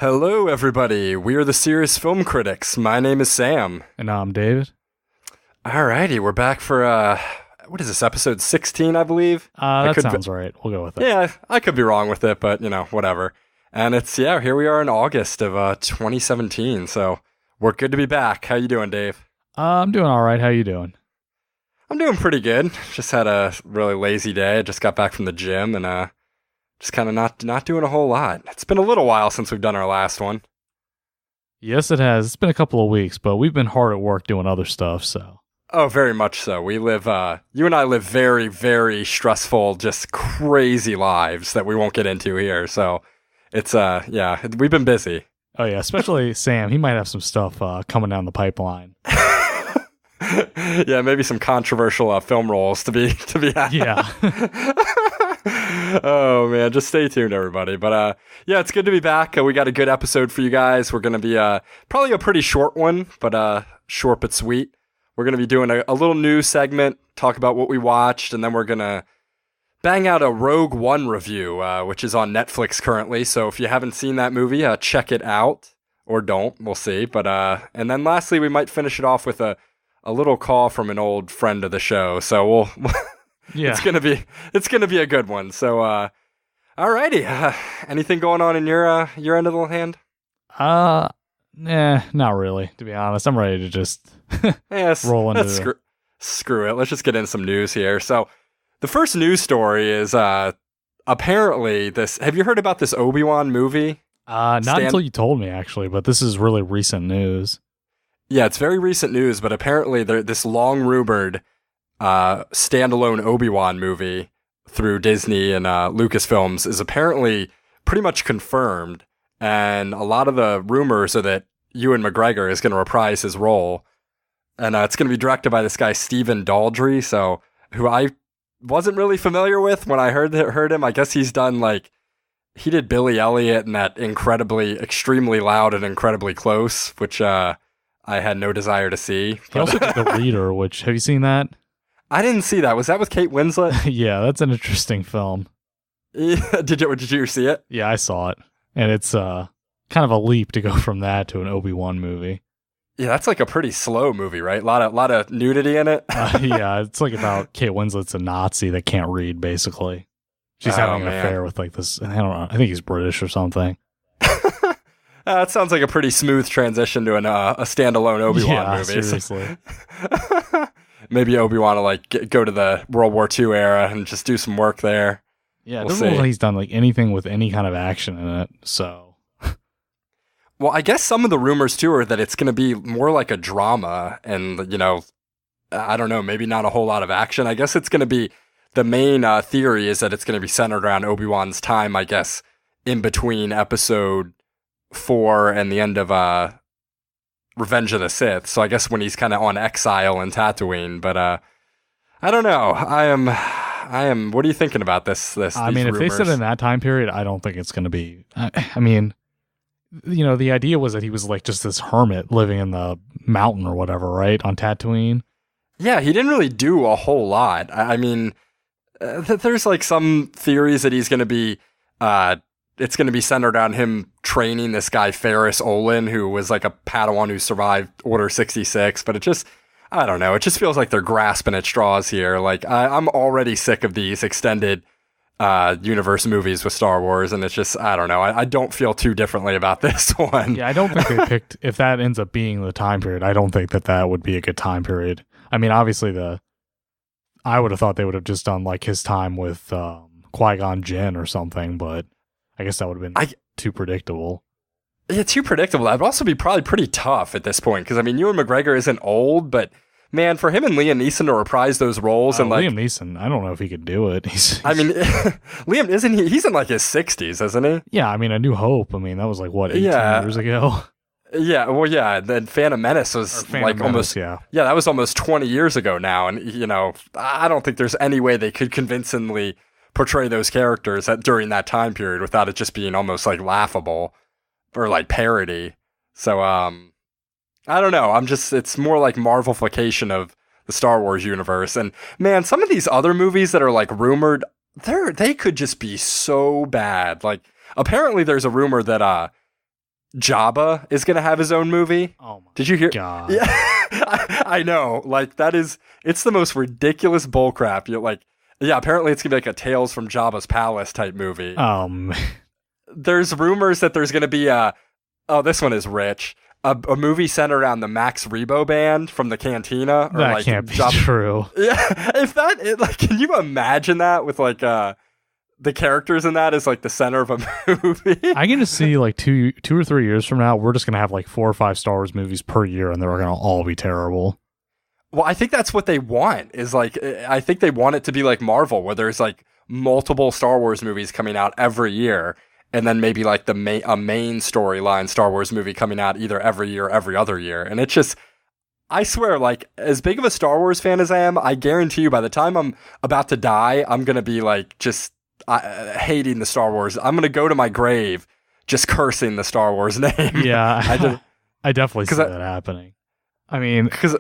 Hello, everybody. We are the Serious Film Critics. My name is Sam. And I'm David. Alrighty, we're back for, what is this, episode 16, I believe? That sounds right. We'll go with it. Yeah, I could be wrong with it, but, whatever. And here we are in August of 2017, so we're good to be back. How you doing, Dave? I'm doing all right. How you doing? I'm doing pretty good. Just had a really lazy day. I just got back from the gym and, just kind of not doing a whole lot. It's been a little while since we've done our last one. Yes, it has. It's been a couple of weeks, but we've been hard at work doing other stuff, so. Oh, very much so. We live, you and I live very, very stressful, just crazy lives that we won't get into here. So it's, we've been busy. Oh, yeah, especially Sam. He might have some stuff coming down the pipeline. Yeah, maybe some controversial film roles to be had. Yeah. Oh, man, just stay tuned, everybody. But, it's good to be back. We got a good episode for you guys. We're going to be probably a pretty short one, but short but sweet. We're going to be doing a little news segment, talk about what we watched, and then we're going to bang out a Rogue One review, which is on Netflix currently. So if you haven't seen that movie, check it out, or don't. We'll see. But and then lastly, we might finish it off with a little call from an old friend of the show. So we'll yeah, it's gonna be a good one. So alrighty, anything going on in your end of the hand? Not really. To be honest, I'm ready to just roll into it. Screw it. Let's just get in some news here. So the first news story is apparently this. Have you heard about this Obi-Wan movie? Not until you told me, actually. But this is really recent news. Yeah, it's very recent news, but apparently this long-rumored standalone Obi-Wan movie through Disney and Lucasfilms is apparently pretty much confirmed, and a lot of the rumors are that Ewan McGregor is going to reprise his role, and it's going to be directed by this guy Stephen Daldry, who I wasn't really familiar with when I heard him. I guess he's done he did Billy Elliot and that extremely loud and incredibly close, which I had no desire to see. He also did The Reader, which, have you seen that? I didn't see that. Was that with Kate Winslet? Yeah, that's an interesting film. Yeah, did you see it? Yeah, I saw it. And it's kind of a leap to go from that to an Obi-Wan movie. Yeah, that's a pretty slow movie, right? A lot of nudity in it. Yeah, it's about Kate Winslet's a Nazi that can't read, basically. She's having an affair with this, I don't know, I think he's British or something. That sounds like a pretty smooth transition to a standalone Obi-Wan movie. Seriously. Maybe Obi-Wan will go to the World War II era and just do some work there. Yeah, it doesn't look like he's done anything with any kind of action in it, so. Well, I guess some of the rumors too are that it's going to be more like a drama and, I don't know, maybe not a whole lot of action. I guess it's going to be, the main theory is that it's going to be centered around Obi-Wan's time, I guess, in between episode 4 and the end of Revenge of the Sith. So I guess when he's kind of on exile in Tatooine, but I don't know. I am. What are you thinking about this? I mean, if they said in that time period, I don't think it's going to be. I mean, the idea was that he was just this hermit living in the mountain or whatever, right, on Tatooine. Yeah, he didn't really do a whole lot. I mean, there's some theories that he's going to be. It's going to be centered on him training this guy Ferris Olin, who was a Padawan who survived Order 66. But I don't know. It just feels like they're grasping at straws here. I'm already sick of these extended universe movies with Star Wars, and it's just, I don't know. I don't feel too differently about this one. Yeah, I don't think they picked, if that ends up being the time period, I don't think that would be a good time period. I mean, obviously I would have thought they would have just done his time with Qui-Gon Jinn or something, but I guess that would have been too predictable. Yeah, too predictable. That would also be probably pretty tough at this point, because, I mean, Ewan McGregor isn't old, but, man, for him and Liam Neeson to reprise those roles and Liam Neeson, I don't know if he could do it. I mean, Liam, isn't he? He's in his 60s, isn't he? Yeah, I mean, A New Hope. I mean, that was 18 years ago? Yeah, well, yeah, then Phantom Menace was almost, yeah, that was almost 20 years ago now, and, I don't think there's any way they could convincingly portray those characters during that time period without it just being almost laughable or parody. So I don't know. It's more Marvelification of the Star Wars universe. And man, some of these other movies that are rumored, they could just be so bad. Apparently there's a rumor that Jabba is going to have his own movie. Oh my Did you hear? God. Yeah, I know. Like it's the most ridiculous bullcrap. You're like, yeah, apparently it's going to be like a Tales from Jabba's Palace type movie. There's rumors that there's going to be this one is rich. A movie centered around the Max Rebo band from the Cantina. Or that like can't be true. Yeah, can you imagine that with like the characters in that is like the center of a movie? I can just see like 2 or 3 years from now, we're just gonna have like 4 or 5 Star Wars movies per year, and they're gonna all be terrible. Well, I think that's what they want. Is like I think they want it to be like Marvel, where there's like multiple Star Wars movies coming out every year. And then maybe like a main storyline Star Wars movie coming out either every year or every other year. And it's just, I swear, like, as big of a Star Wars fan as I am, I guarantee you by the time I'm about to die, I'm going to be like just hating the Star Wars. I'm going to go to my grave just cursing the Star Wars name. Yeah, I definitely see that happening. I mean, because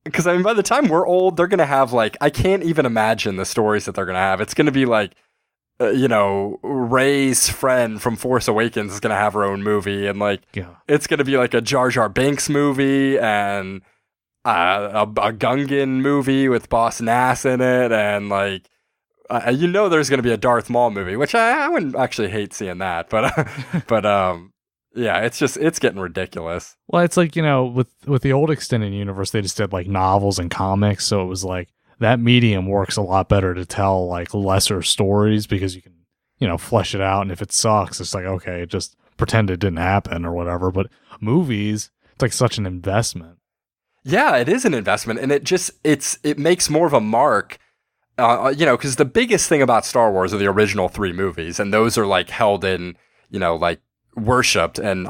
by the time we're old, they're going to have like, I can't even imagine the stories that they're going to have. It's going to be like, Rey's friend from Force Awakens is going to have her own movie, and like it's going to be like a Jar Jar Binks movie and a Gungan movie with Boss Nass in it, and like there's going to be a Darth Maul movie, which I wouldn't actually hate seeing that, but yeah, it's getting ridiculous. Well, it's like with the old extended universe, they just did like novels and comics, so it was like. That medium works a lot better to tell like lesser stories because you can, flesh it out. And if it sucks, it's like, okay, just pretend it didn't happen or whatever. But movies, it's like such an investment. Yeah, it is an investment. And it makes more of a mark, because the biggest thing about Star Wars are the original 3 movies. And those are like held in, like worshipped, and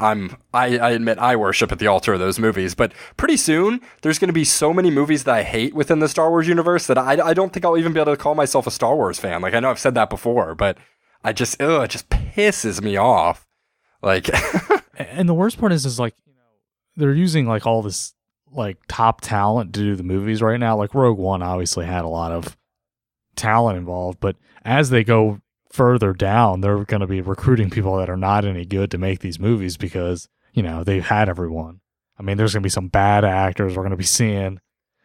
I admit I worship at the altar of those movies, but pretty soon there's going to be so many movies that I hate within the Star Wars universe that I don't think I'll even be able to call myself a Star Wars fan. Like, I know I've said that before, but it just pisses me off. Like, and the worst part is like, they're using like all this like top talent to do the movies right now. Like Rogue One obviously had a lot of talent involved, but as they go further down, they're going to be recruiting people that are not any good to make these movies because, they've had everyone. I mean, there's going to be some bad actors. We're going to be seeing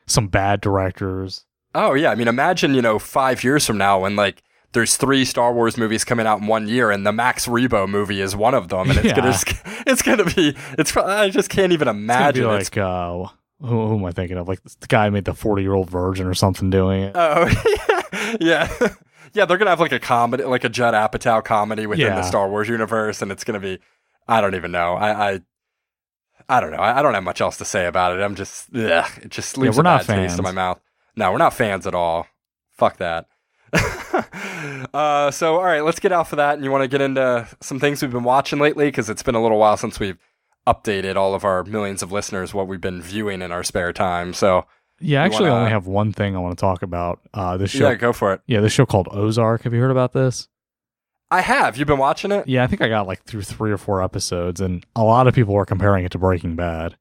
some bad directors. Oh, yeah. I mean, imagine, 5 years from now when, like, there's 3 Star Wars movies coming out in 1 year and the Max Rebo movie is one of them. And I just can't even imagine. It's gonna be like, who am I thinking of? Like, the guy who made the 40-year-old virgin or something doing it. Oh, yeah. Yeah, they're going to have like a comedy, like a Judd Apatow comedy within the Star Wars universe, and it's going to be, I don't even know. I don't know. I don't have much else to say about it. I'm just, it just leaves a bad taste in my mouth. No, we're not fans at all. Fuck that. So, all right, let's get off of that, and you want to get into some things we've been watching lately, because it's been a little while since we've updated all of our millions of listeners what we've been viewing in our spare time, so... Yeah, I only have one thing I want to talk about. This show. Yeah, go for it. Yeah, this show called Ozark. Have you heard about this? I have. You've been watching it? Yeah, I think I got like through 3 or 4 episodes, and a lot of people are comparing it to Breaking Bad.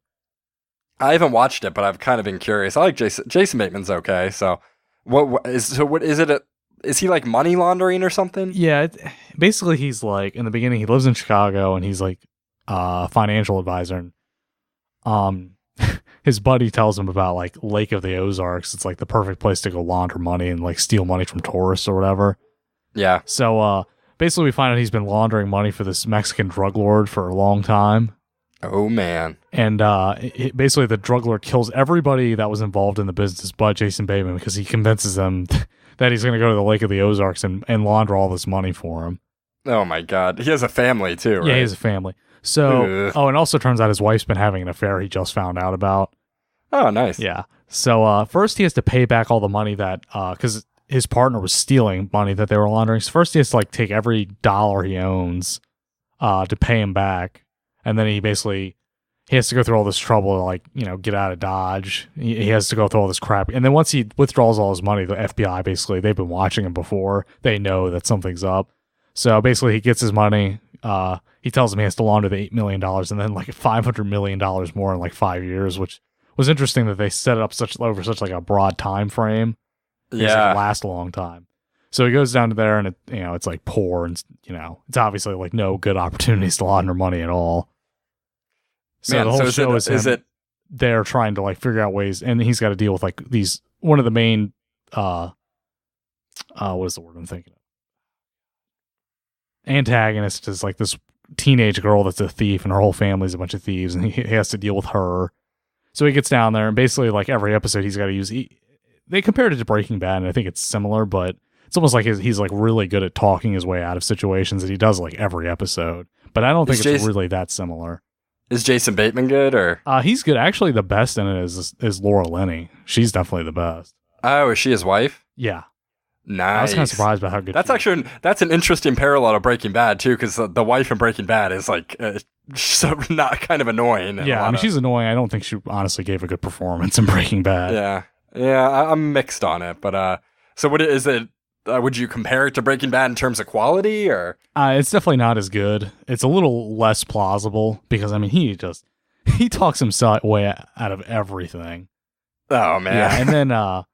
I haven't watched it, but I've kind of been curious. I like Jason Bateman's okay. So, what is it? Is he like money laundering or something? Yeah, basically he's like in the beginning he lives in Chicago and he's like a financial advisor. And, his buddy tells him about like Lake of the Ozarks. It's like the perfect place to go launder money and like steal money from tourists or whatever. Yeah. So basically we find out he's been laundering money for this Mexican drug lord for a long time. Oh, man. And basically the drug lord kills everybody that was involved in the business but Jason Bateman because he convinces them that he's going to go to the Lake of the Ozarks and launder all this money for him. Oh, my God. He has a family, too, right? Yeah, he has a family. So, and also turns out his wife's been having an affair he just found out about. Oh, nice. Yeah. So, first he has to pay back all the money that, because his partner was stealing money that they were laundering. So first he has to like take every dollar he owns, to pay him back. And then he has to go through all this trouble to like, get out of Dodge. He has to go through all this crap. And then once he withdraws all his money, the FBI basically, they've been watching him before. They know that something's up. So basically he gets his money. He tells him he has to launder the $8 million and then like $500 million more in like 5 years, which was interesting that they set it up over such like a broad time frame. Yeah. It last a long time. So he goes down to there, and it's like poor, and it's obviously like no good opportunities to launder money at all. So Man, the whole so show is him there trying to like figure out ways, and he's got to deal with like these. One of the main, what is the word I'm thinking of? Antagonist is like this teenage girl that's a thief, and her whole family's a bunch of thieves, and he has to deal with her. So he gets down there, and basically like every episode he's got to use. They compared it to Breaking Bad, and I think it's similar, but it's almost like he's like really good at talking his way out of situations, and he does like every episode. But I don't think it's really that similar. Is Jason Bateman good, or? He's good. Actually, the best in it is Laura Linney. She's definitely the best. Oh, is she his wife? Yeah. Nice. I was kind of surprised by how good. That's an interesting parallel to Breaking Bad too, because the wife in Breaking Bad is like so not kind of annoying. Yeah, I mean she's annoying. I don't think she honestly gave a good performance in Breaking Bad. Yeah, I'm mixed on it, but so what is it? Would you compare it to Breaking Bad in terms of quality, or? It's definitely not as good. It's a little less plausible because I mean he talks himself way out of everything. Oh man. Yeah, and then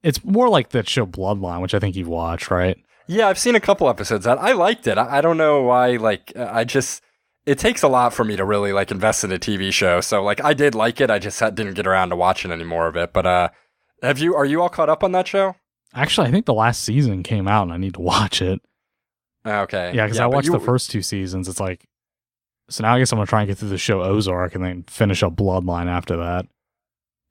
it's more like that show Bloodline, which I think you've watched, right? Yeah, I've seen a couple episodes. I liked it. I don't know why. Like, it takes a lot for me to really like invest in a TV show. So like, I did like it. I just didn't get around to watching any more of it. But are you all caught up on that show? Actually, I think the last season came out, and I need to watch it. Okay. Yeah, because I watched the first 2 seasons. It's like, so now I guess I'm gonna try and get through the show Ozark, and then finish up Bloodline after that.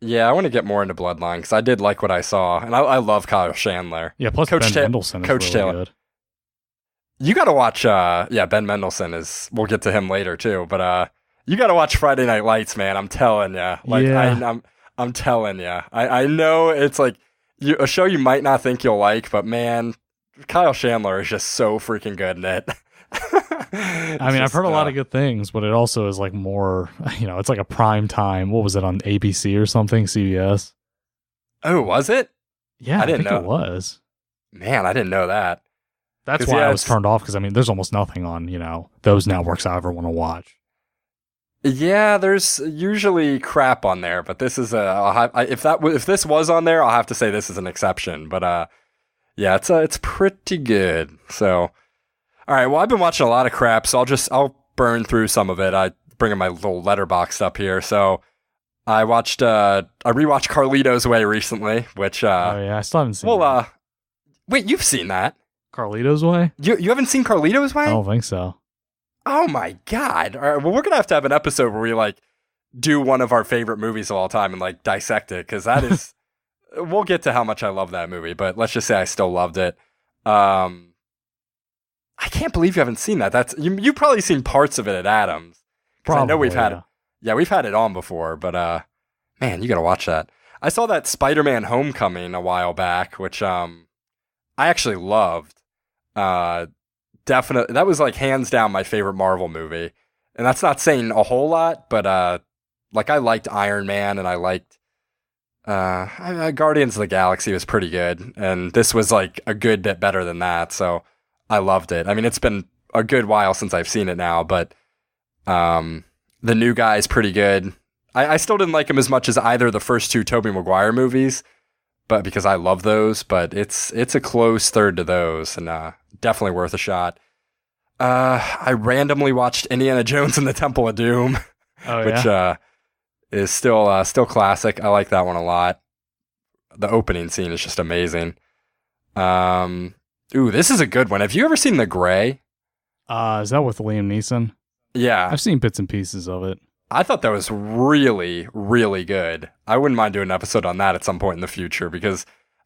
Yeah, I want to get more into Bloodline because I did like what I saw, and I love Kyle Chandler. Yeah, plus Ben Mendelsohn is really good. You got to watch. Ben Mendelsohn is. We'll get to him later too, but you got to watch Friday Night Lights, man. I'm telling you. Like, yeah. I'm telling you. I know it's like a show you might not think you'll like, but man, Kyle Chandler is just so freaking good in it. I mean, I've heard a lot of good things, but it also is like more, it's like a prime time. What was it on ABC or something? CBS. Oh, was it? Yeah, I think it was. Man, I didn't know that. That's why I was turned off because I mean, there's almost nothing on those networks I ever want to watch. Yeah, there's usually crap on there, but this is if this was on there, I'll have to say this is an exception. But yeah, it's pretty good. So. All right, well, I've been watching a lot of crap, so I'll burn through some of it. I bring in my little letterbox up here. So I rewatched Carlito's Way recently, which I still haven't seen it. Wait, you've seen that? Carlito's Way? You haven't seen Carlito's Way? I don't think so. Oh my god. All right, well, we're going to have an episode where we like do one of our favorite movies of all time and like dissect it, because that is we'll get to how much I love that movie, but let's just say I still loved it. I can't believe you haven't seen that. That's you've probably seen parts of it at Adams. Probably, I know we've had it. Yeah, we've had it on before, but man, you gotta watch that. I saw that Spider-Man Homecoming a while back, which I actually loved. Definitely, that was like hands down my favorite Marvel movie, and that's not saying a whole lot, but like I liked Iron Man, and I liked Guardians of the Galaxy was pretty good, and this was like a good bit better than that. So. I loved it. I mean, it's been a good while since I've seen it now, but the new guy is pretty good. I still didn't like him as much as either of the first 2 Tobey Maguire movies, but because I love those, but it's a close third to those, and definitely worth a shot. I randomly watched Indiana Jones and the Temple of Doom, which is still classic. I like that one a lot. The opening scene is just amazing. Ooh, this is a good one. Have you ever seen The Gray? Is that with Liam Neeson? Yeah. I've seen bits and pieces of it. I thought that was really, really good. I wouldn't mind doing an episode on that at some point in the future, because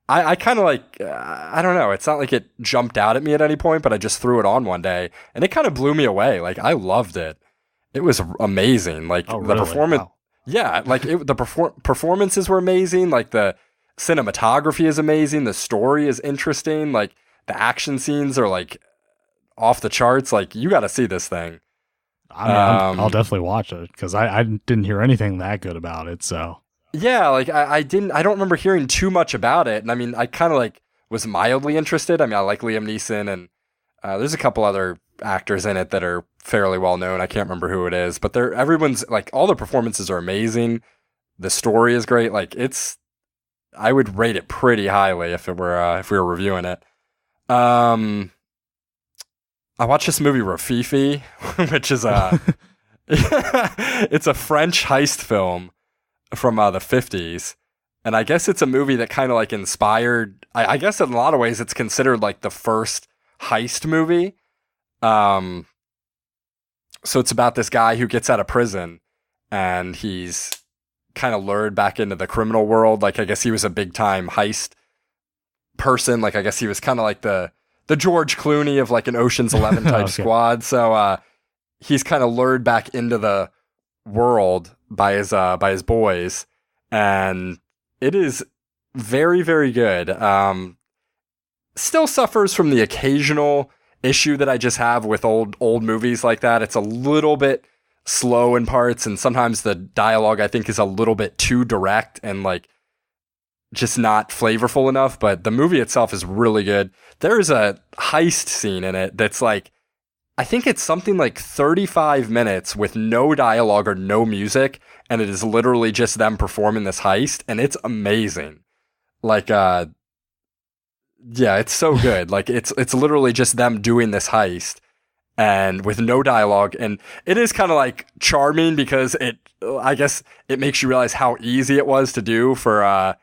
I kind of like, I don't know, it's not like it jumped out at me at any point, but I just threw it on one day, and it kind of blew me away. Like, I loved it. It was amazing. Like, really? The performance... Wow. Yeah, like, performances were amazing. Like, the cinematography is amazing. The story is interesting. Like, the action scenes are like off the charts. Like, you got to see this thing. I mean, I'll definitely watch it because I didn't hear anything that good about it. So yeah, like I don't remember hearing too much about it. And I mean, I kind of like was mildly interested. I mean, I like Liam Neeson, and there's a couple other actors in it that are fairly well known. I can't remember who it is, but everyone's like, all the performances are amazing. The story is great. Like, I would rate it pretty highly if we were reviewing it. Um, I watched this movie Rafifi, which is it's a French heist film from the 50s. And I guess it's a movie that kind of like inspired, I guess in a lot of ways it's considered like the first heist movie. So it's about this guy who gets out of prison and he's kind of lured back into the criminal world. Like, I guess he was a big time heist person. Like, I guess he was kind of like the George Clooney of like an Ocean's 11 type Okay. squad. So, he's kind of lured back into the world by his boys, and it is very, very good. Still suffers from the occasional issue that I just have with old movies like that. It's a little bit slow in parts, and sometimes the dialogue I think is a little bit too direct and like just not flavorful enough. But the movie itself is really good. There's a heist scene in it that's like, I think it's something like 35 minutes with no dialogue or no music, and it is literally just them performing this heist, and it's amazing. Like, yeah, it's so good. Like, it's literally just them doing this heist, and with no dialogue, and it is kind of like charming because I guess it makes you realize how easy it was to do for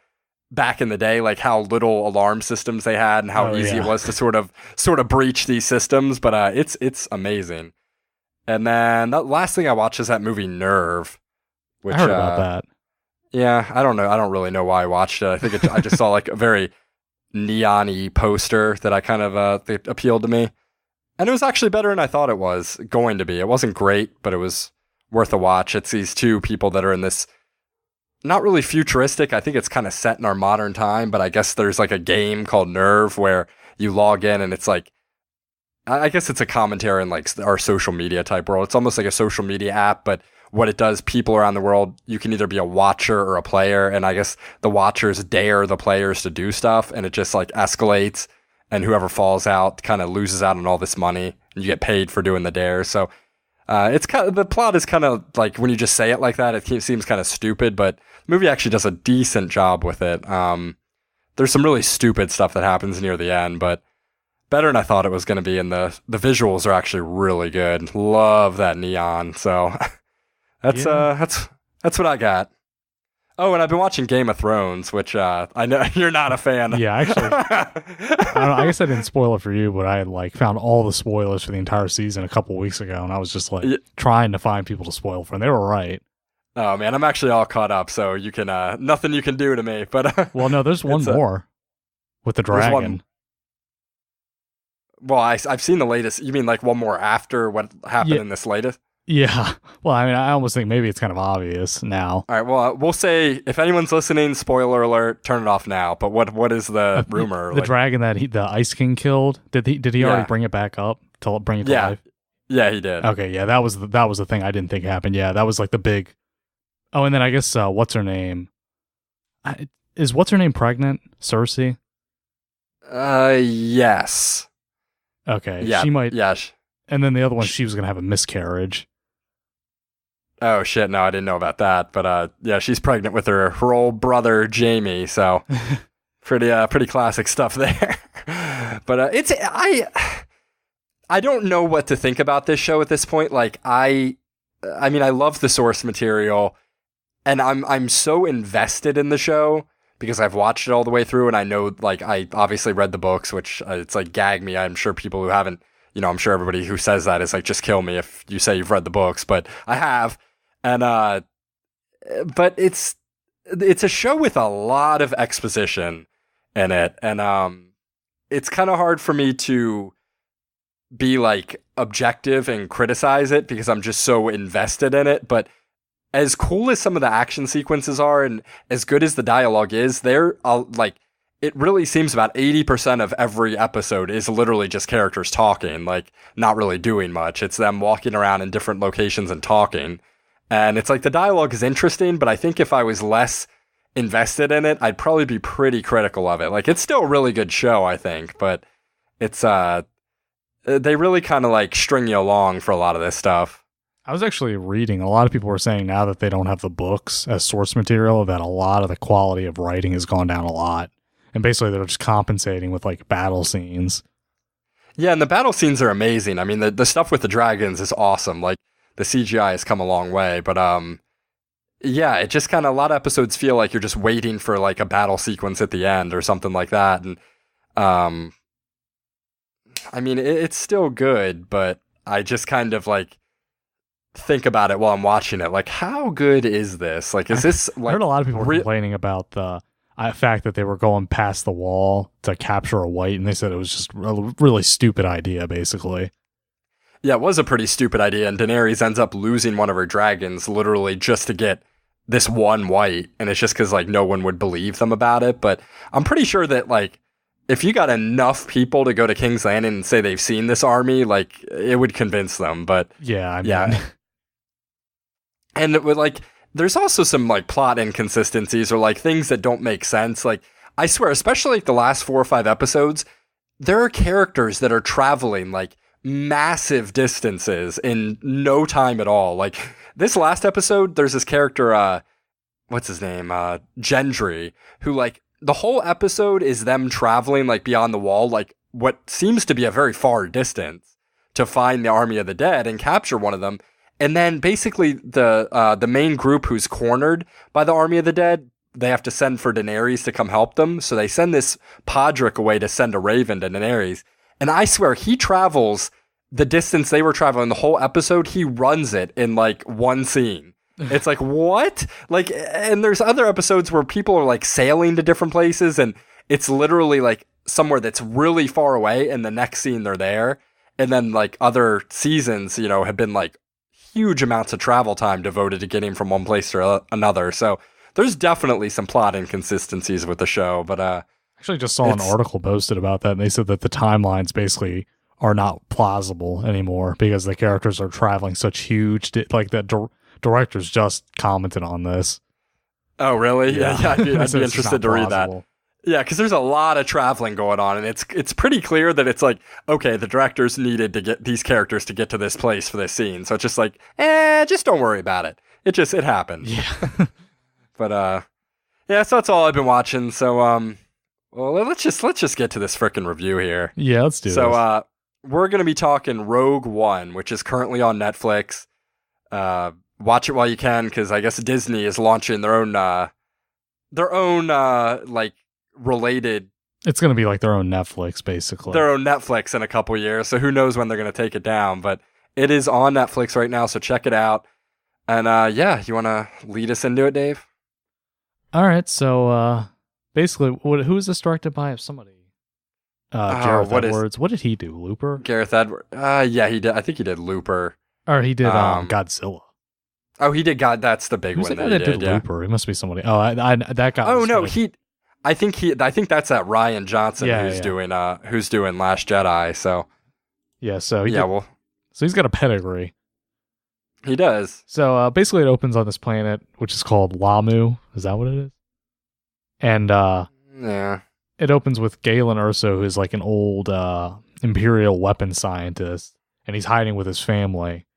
back in the day, like how little alarm systems they had and how easy it was to sort of breach these systems. But it's amazing. And then the last thing I watched is that movie Nerve, which I heard about that. Yeah, I don't know. I don't really know why I watched it. I think I just saw like a very neon-y poster that I kind of that appealed to me, and it was actually better than I thought it was going to be. It wasn't great, but it was worth a watch. It's these two people that are in this. Not really futuristic. I think it's kind of set in our modern time, but I guess there's like a game called Nerve where you log in and it's like, I guess it's a commentary in like our social media type world. It's almost like a social media app, but what it does, people around the world, you can either be a watcher or a player. And I guess the watchers dare the players to do stuff, and it just like escalates, and whoever falls out kind of loses out on all this money, and you get paid for doing the dare. So it's kind of, the plot is kind of like, when you just say it like that, it seems kind of stupid, but the movie actually does a decent job with it. There's some really stupid stuff that happens near the end, but better than I thought it was going to be. And the visuals are actually really good. Love that neon. So that's what I got. Oh, and I've been watching Game of Thrones, which I know you're not a fan. Yeah, actually, I don't know, I guess I didn't spoil it for you, but I had like found all the spoilers for the entire season a couple weeks ago, and I was just like trying to find people to spoil for, and they were right. Oh man, I'm actually all caught up, so you can nothing you can do to me. But well, no, there's one more with the dragon. Well, I've seen the latest. You mean like one more after what happened in this latest? Yeah. Well, I mean, I almost think maybe it's kind of obvious now. All right. Well, we'll say if anyone's listening, spoiler alert, turn it off now. But what is the rumor? The dragon that the Ice King killed. Did he already bring it back up to bring it to life? Yeah, he did. Okay. Yeah, that was the thing I didn't think happened. Yeah, that was like the big. Oh, and then I guess what's her name? Is what's her name pregnant? Cersei. Yes. Okay. Yeah. She might. Yeah. And then the other one, she was gonna have a miscarriage. Oh shit! No, I didn't know about that. But yeah, she's pregnant with her old brother Jamie. So pretty classic stuff there. But I don't know what to think about this show at this point. Like I mean, I love the source material, and I'm so invested in the show because I've watched it all the way through, and I know, like, I obviously read the books, which it's like gag me. I'm sure people who haven't, I'm sure everybody who says that is like, just kill me if you say you've read the books, but I have. And but it's a show with a lot of exposition in it, and it's kind of hard for me to be like objective and criticize it because I'm just so invested in it. But as cool as some of the action sequences are, and as good as the dialogue is, they're like, it really seems about 80% of every episode is literally just characters talking, like not really doing much. It's them walking around in different locations and talking. And it's like the dialogue is interesting, but I think if I was less invested in it, I'd probably be pretty critical of it. Like, it's still a really good show, I think, but it's they really kind of like string you along for a lot of this stuff. I was actually reading, a lot of people were saying now that they don't have the books as source material, that a lot of the quality of writing has gone down a lot. And basically they're just compensating with like battle scenes. Yeah, and the battle scenes are amazing. I mean, the stuff with the dragons is awesome. Like the CGI has come a long way, but yeah, it just kind of a lot of episodes feel like you're just waiting for like a battle sequence at the end or something like that. And I mean, it's still good, but I just kind of like think about it while I'm watching it. Like, how good is this? Like, is this like? I heard a lot of people were complaining about the fact that they were going past the wall to capture a white, and they said it was just a really stupid idea, basically. Yeah, it was a pretty stupid idea, and Daenerys ends up losing one of her dragons literally just to get this one white, and it's just because like no one would believe them about it. But I'm pretty sure that like if you got enough people to go to King's Landing and say they've seen this army, like it would convince them. But yeah, I mean. Yeah, and it would like. There's also some like plot inconsistencies or like things that don't make sense. Like I swear, especially like the last 4 or 5 episodes, there are characters that are traveling like massive distances in no time at all. Like this last episode, there's this character, what's his name? Gendry, who like the whole episode is them traveling like beyond the wall, like what seems to be a very far distance to find the army of the dead and capture one of them. And then basically the main group who's cornered by the army of the dead, they have to send for Daenerys to come help them. So they send this Podrick away to send a raven to Daenerys. And I swear he travels the distance they were traveling the whole episode. He runs it in like one scene. It's like, what? Like, and there's other episodes where people are like sailing to different places and it's literally like somewhere that's really far away and the next scene they're there. And then like other seasons, you know, have been like huge amounts of travel time devoted to getting from one place to another. So there's definitely some plot inconsistencies with the show, but actually just saw an article posted about that, and they said that the timelines basically are not plausible anymore because the characters are traveling such huge like the directors just commented on this. Oh really? Yeah, I'd be interested to read that. plausible. Yeah, because there's a lot of traveling going on, and it's pretty clear that it's like, okay, the directors needed to get these characters to get to this place for this scene, so it's just like, just don't worry about it. It happened. Yeah. But yeah, so that's all I've been watching. So well, let's just get to this frickin' review here. Yeah, let's do this. So we're gonna be talking Rogue One, which is currently on Netflix. Watch it while you can, because I guess Disney is launching their own like related. It's going to be like their own Netflix, basically. Their own Netflix in a couple years, so who knows when they're going to take it down. But it is on Netflix right now, so check it out. And yeah, you want to lead us into it, Dave? All right, so basically, who is this directed by? Somebody. Gareth Edwards. What did he do? Looper? Gareth Edwards. Yeah, he did. I think he did Looper. Or he did Godzilla. Oh, he did God. That's the big one that he did. Yeah. Looper. It must be somebody. Oh, that guy. Oh no, I think that's that Ryan Johnson doing Last Jedi. So yeah, so he's got a pedigree. He does. So basically, it opens on this planet which is called Lamu. Is that what it is? And yeah, it opens with Galen Erso, who's like an old Imperial weapons scientist, and he's hiding with his family.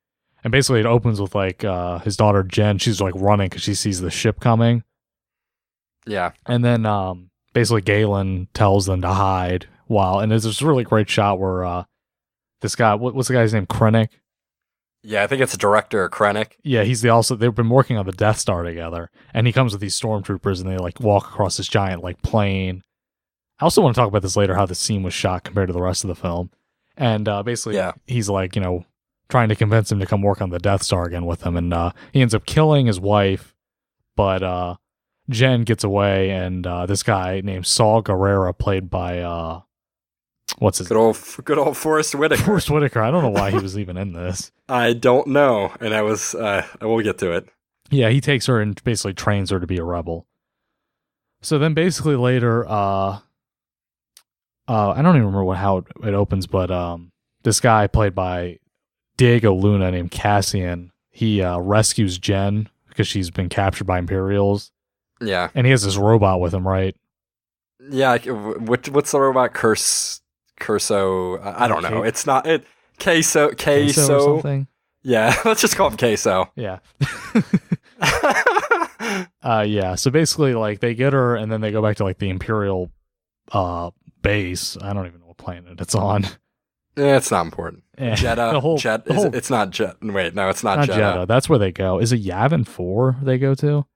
And basically, it opens with like his daughter Jen. She's like running because she sees the ship coming. Yeah. And then basically Galen tells them to hide and there's this really great shot where this guy, what's the guy's name? Krennic? Yeah, I think it's director Krennic. Yeah, they've been working on the Death Star together, and he comes with these stormtroopers and they like walk across this giant like plane. I also want to talk about this later, how the scene was shot compared to the rest of the film. And basically he's like, you know, trying to convince him to come work on the Death Star again with him, and he ends up killing his wife, but Jen gets away, and this guy named Saul Guerrero, played by what's his good old Forrest Whitaker. Forrest Whitaker. I don't know why he was even in this. I don't know, and I will get to it. Yeah, he takes her and basically trains her to be a rebel. So then, basically later, I don't even remember how it opens, but this guy played by Diego Luna named Cassian, he rescues Jen because she's been captured by Imperials. Yeah. And he has this robot with him, right? Yeah, what's the robot? Curso? I don't know. It's not it. Queso or something. Yeah, let's just call him Queso. Yeah. Yeah. So basically, like, they get her, and then they go back to like the Imperial base. I don't even know what planet it's on. It's not important. Jeddah. The whole It's not Jeddah. Wait, no, it's not not Jeddah. Jeddah. That's where they go. Is it Yavin 4 they go to?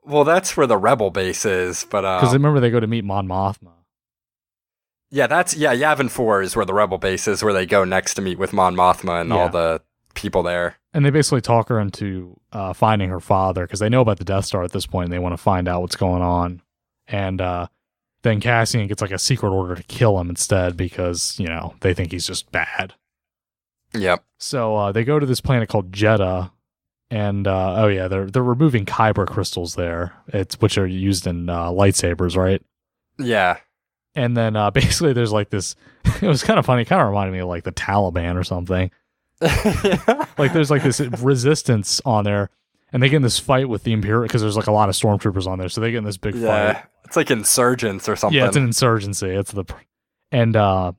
Well, that's where the rebel base is, but Because remember they go to meet Mon Mothma. yeah, Yavin 4 is where the rebel base is, where they go next to meet with Mon Mothma and all the people there. And they basically talk her into finding her father because they know about the Death Star at this point and they want to find out what's going on. And then Cassian gets like a secret order to kill him instead because, you know, they think he's just bad. Yep. So they go to this planet called Jeddah. And they're removing Kyber crystals there, which are used in lightsabers, right? Yeah. And then basically there's like this. It was kind of funny. It kind of reminded me of like the Taliban or something. Like there's like this resistance on there, and they get in this fight with the Imperial because there's like a lot of stormtroopers on there, so they get in this big fight. It's like insurgents or something. Yeah, it's an insurgency. And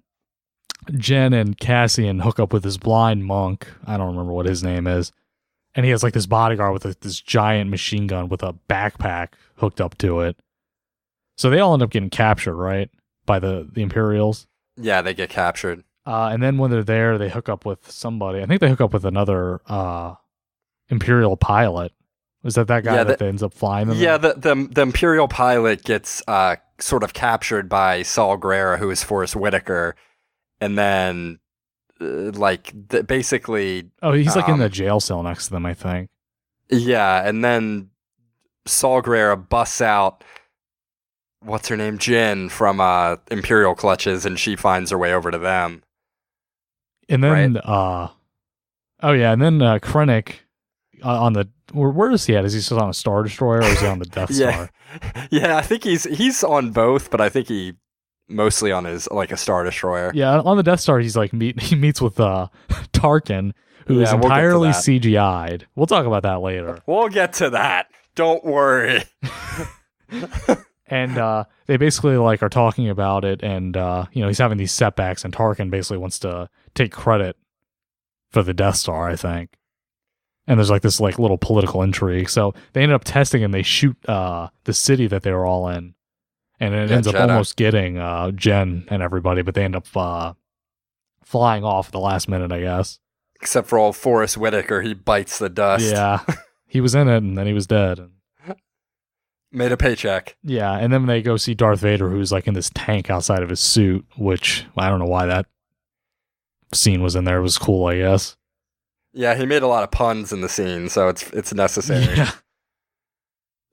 Jen and Cassian hook up with this blind monk. I don't remember what his name is. And he has like this bodyguard with this giant machine gun with a backpack hooked up to it. So they all end up getting captured, right? By the Imperials. Yeah, they get captured. And then when they're there, they hook up with somebody. I think they hook up with another Imperial pilot. Was that guy that ends up flying them? Yeah, the Imperial pilot gets sort of captured by Saul Guerrero, who is Forrest Whitaker. And then... basically... Oh, he's like in the jail cell next to them, I think. Yeah, and then Saul Guerrero busts out, what's her name, Jin, from Imperial clutches, and she finds her way over to them. And then, right? and then Krennic on the... Where is he at? Is he still on a Star Destroyer, or is he on the Death Star? Yeah, I think he's on both, but I think he... mostly on his like a Star Destroyer. Yeah, on the Death Star, he meets with Tarkin, who is entirely CGI'd. We'll talk about that later. We'll get to that. Don't worry. And they basically like are talking about it, and he's having these setbacks, and Tarkin basically wants to take credit for the Death Star, I think. And there's like this like little political intrigue. So they ended up testing, and they shoot the city that they were all in. And it ends up almost getting Jen and everybody, but they end up flying off at the last minute, I guess. Except for old Forrest Whitaker, he bites the dust. Yeah, he was in it, and then he was dead. Made a paycheck. Yeah, and then they go see Darth Vader, who's like in this tank outside of his suit, which I don't know why that scene was in there. It was cool, I guess. Yeah, he made a lot of puns in the scene, so it's necessary. Yeah.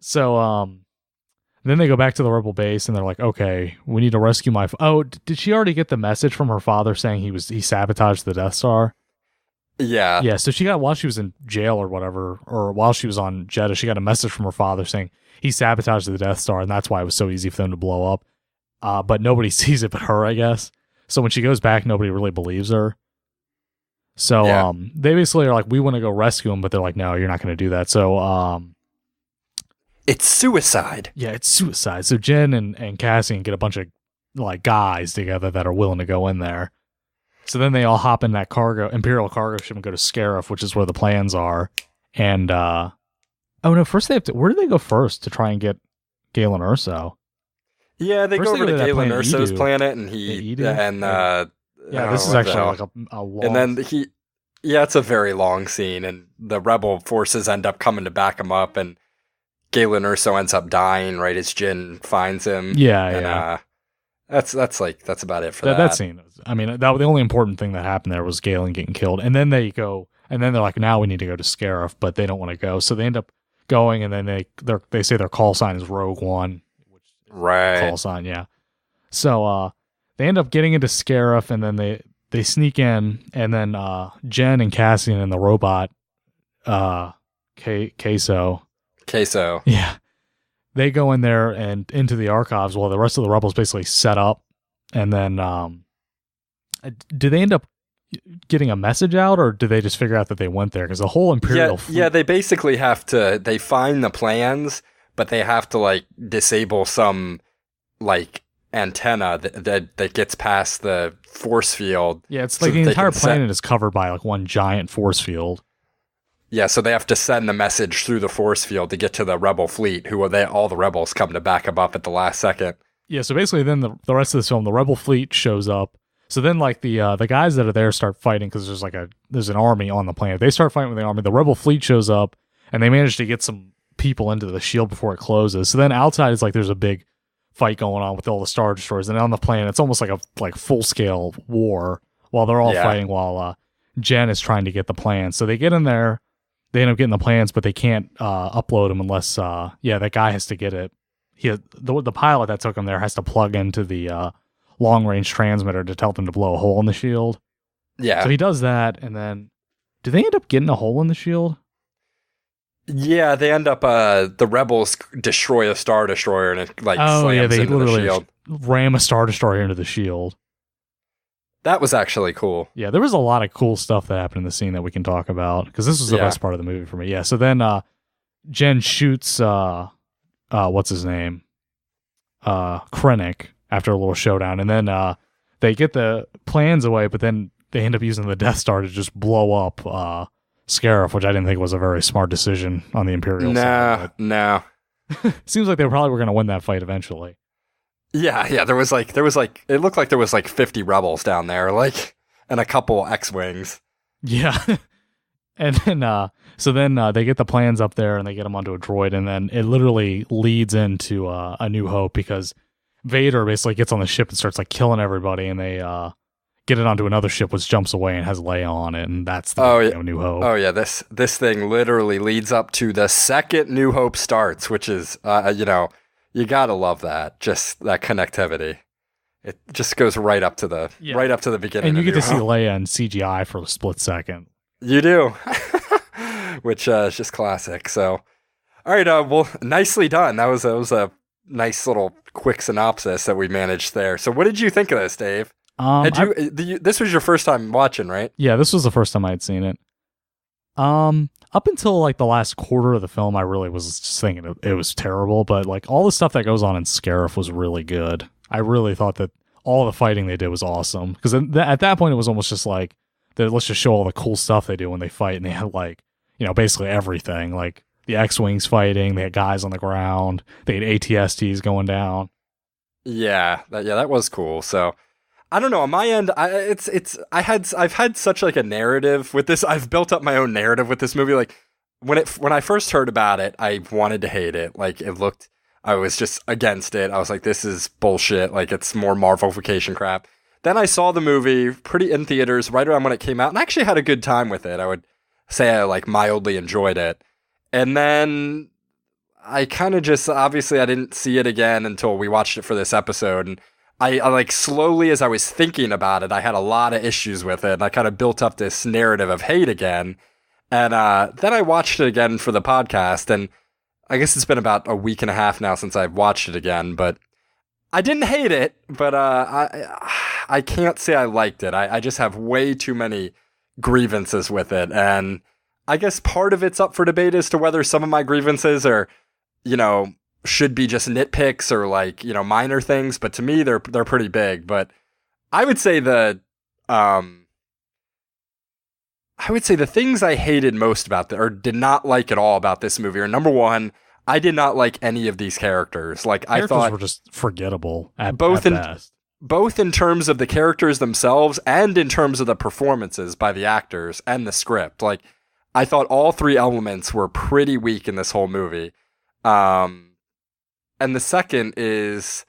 So, then they go back to the Rebel base, and they're like, okay, we need to rescue my... did she already get the message from her father saying he sabotaged the Death Star? Yeah. Yeah, so she got, while she was in jail or whatever, or while she was on Jeddah, she got a message from her father saying he sabotaged the Death Star, and that's why it was so easy for them to blow up. But nobody sees it but her, I guess. So when she goes back, nobody really believes her. So they basically are like, we want to go rescue him, but they're like, no, you're not going to do that. So... it's suicide. Yeah, it's suicide. So Jen and Cassian get a bunch of like guys together that are willing to go in there. So then they all hop in that Imperial cargo ship and go to Scarif, which is where the plans are. And first they have to... Where do they go first to try and get Galen Erso? Yeah, they go over to Galen Erso's planet, and this is actually like a long... And then it's a very long scene, and the rebel forces end up coming to back him up, and Galen Erso ends up dying right as Jin finds him. Yeah. That's about it for that. That scene. I mean, the only important thing that happened there was Galen getting killed, and then they go, and then they're like, now we need to go to Scarif, but they don't want to go, so they end up going, and then they say their call sign is Rogue One, which right call sign, yeah. So they end up getting into Scarif, and then they sneak in, and then Jen and Cassian and the robot, Queso. Yeah. They go in there and into the archives while the rest of the rebels basically set up. And then do they end up getting a message out, or do they just figure out that they went there? Because the whole Imperial fleet... Yeah, they basically have to... They find the plans, but they have to like disable some like antenna that gets past the force field. Yeah, it's like the entire planet is covered by like one giant force field. Yeah, so they have to send the message through the force field to get to the rebel fleet, all the rebels come to back them up at the last second. Yeah, so basically then the rest of this film, the rebel fleet shows up. So then, like the guys that are there start fighting because there's an army on the planet. They start fighting with the army. The rebel fleet shows up, and they manage to get some people into the shield before it closes. So then outside is like there's a big fight going on with all the Star Destroyers, and on the planet it's almost like a full scale war while they're all fighting. While Jen is trying to get the plans. So they get in there, they end up getting the plans, but they can't upload them unless that guy has to get it. The pilot that took him there has to plug into the long-range transmitter to tell them to blow a hole in the shield. Yeah. So he does that, and then do they end up getting a hole in the shield? Yeah, they end up the rebels destroy a Star Destroyer and it slams they into literally the shield. Ram a Star Destroyer into the shield. That was actually cool. Yeah, there was a lot of cool stuff that happened in the scene that we can talk about because this was the best part of the movie for me. Yeah, so then Jen shoots what's his name? Krennic after a little showdown, and then they get the plans away, but then they end up using the Death Star to just blow up Scarif, which I didn't think was a very smart decision on the Imperial side. No. Seems like they probably were going to win that fight eventually. Yeah, there was like it looked like there was like 50 rebels down there, and a couple X-Wings. Yeah. And then so then they get the plans up there and they get them onto a droid, and then it literally leads into A New Hope because Vader basically gets on the ship and starts like killing everybody, and they get it onto another ship which jumps away and has Leia on it, and that's the New Hope. Oh yeah, this thing literally leads up to the second New Hope starts, which is you gotta love that, just that connectivity. It just goes right up to the beginning, and you get to see Leia in CGI for a split second. You do, which is just classic. So, all right, well, nicely done. That was a nice little quick synopsis that we managed there. So, what did you think of this, Dave? This was your first time watching, right? Yeah, this was the first time I had seen it. Up until like the last quarter of the film, I really was just thinking it was terrible. But like all the stuff that goes on in Scarif was really good. I really thought that all the fighting they did was awesome because at that point it was almost just like let's just show all the cool stuff they do when they fight, and they had like basically everything, like the X-Wings fighting, they had guys on the ground, they had ATSTs going down. Yeah, that was cool. So I don't know. On my end, I've had such like a narrative with this. I've built up my own narrative with this movie. Like when I first heard about it, I wanted to hate it. Like I was just against it. I was like, this is bullshit. Like it's more Marvelification crap. Then I saw the movie in theaters right around when it came out, and I actually had a good time with it. I would say I like mildly enjoyed it. And then I kind of just, obviously I didn't see it again until we watched it for this episode. And I like slowly, as I was thinking about it, I had a lot of issues with it. And I kind of built up this narrative of hate again. And then I watched it again for the podcast. And I guess it's been about a week and a half now since I've watched it again. But I didn't hate it, but I can't say I liked it. I just have way too many grievances with it. And I guess part of it's up for debate as to whether some of my grievances are, should be just nitpicks or like, minor things. But to me, they're pretty big. But I would say the things I hated most about or did not like at all about this movie are, number one, I did not like any of these characters. Like I thought were just forgettable at best. Both in terms of the characters themselves and in terms of the performances by the actors and the script. Like I thought all three elements were pretty weak in this whole movie. And the second is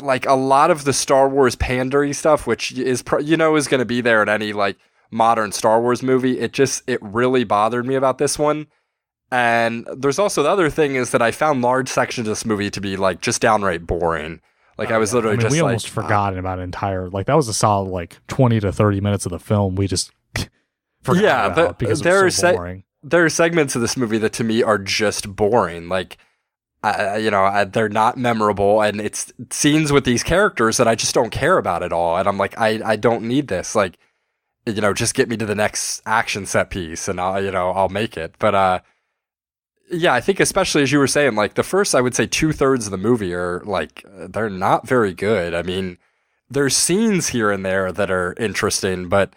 like a lot of the Star Wars pandery stuff, which is is going to be there in any like modern Star Wars movie. It really bothered me about this one. And there's also the other thing is that I found large sections of this movie to be like just downright boring. Like I was literally just we almost forgotten about entire, like that was a solid like 20 to 30 minutes of the film. We just forgot about because it was so boring. There are segments of this movie that to me are just boring. Like, they're not memorable, and it's scenes with these characters that I just don't care about at all. And I'm like, I don't need this. Like, just get me to the next action set piece, and I'll make it. But yeah, I think especially as you were saying, like the first, I would say 2/3 of the movie are like, they're not very good. I mean, there's scenes here and there that are interesting, but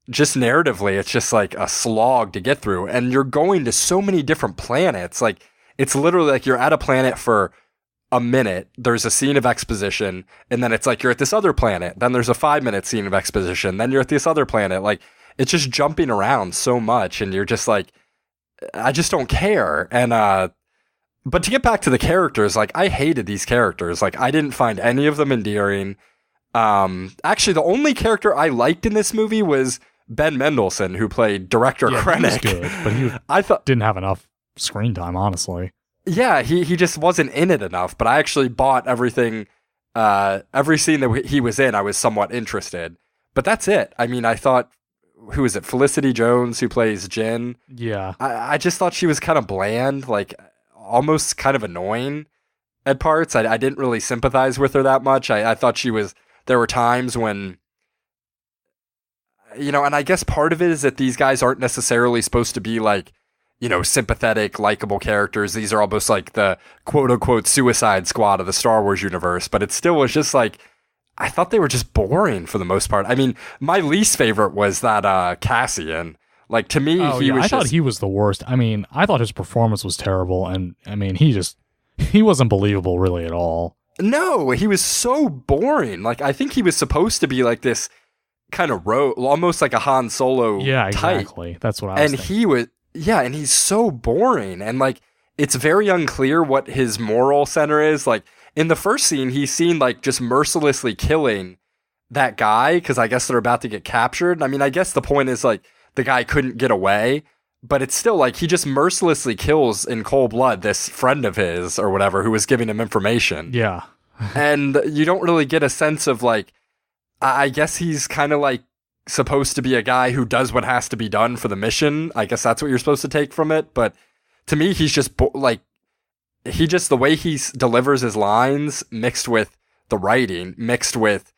just narratively, it's just like a slog to get through. And you're going to so many different planets. Like it's literally like you're at a planet for a minute, there's a scene of exposition, and then it's like you're at this other planet. Then there's a 5-minute scene of exposition. Then you're at this other planet. Like, it's just jumping around so much, and you're just like, I just don't care. And but to get back to the characters, like, I hated these characters. Like, I didn't find any of them endearing. Actually, the only character I liked in this movie was Ben Mendelsohn, who played Director Krennic. He was good, but he didn't have enough screen time, honestly. Yeah, he just wasn't in it enough, but I actually bought everything, every scene that he was in, I was somewhat interested. But that's it. I mean, I thought, who is it, Felicity Jones, who plays Jyn? Yeah. I just thought she was kind of bland, like, almost kind of annoying at parts. I didn't really sympathize with her that much. I thought there were times when, you know, and I guess part of it is that these guys aren't necessarily supposed to be like, you know, sympathetic, likable characters. These are almost like the quote-unquote Suicide Squad of the Star Wars universe, but it still was just like, I thought they were just boring for the most part. I mean, my least favorite was that Cassian. Like, to me, I thought he was the worst. I mean, I thought his performance was terrible, and I mean, he wasn't believable really at all. No, he was so boring. Like, I think he was supposed to be like this kind of almost like a Han Solo type. Exactly. That's what I was thinking. And he's so boring. And, like, it's very unclear what his moral center is. Like, in the first scene, he's seen, like, just mercilessly killing that guy because I guess they're about to get captured. I mean, I guess the point is, like, the guy couldn't get away. But it's still, like, he just mercilessly kills in cold blood this friend of his or whatever who was giving him information. Yeah. And you don't really get a sense of, like, I guess he's kind of, like, supposed to be a guy who does what has to be done for the mission. I guess that's what you're supposed to take from it. But to me, he's just the way he delivers his lines mixed with the writing, mixed with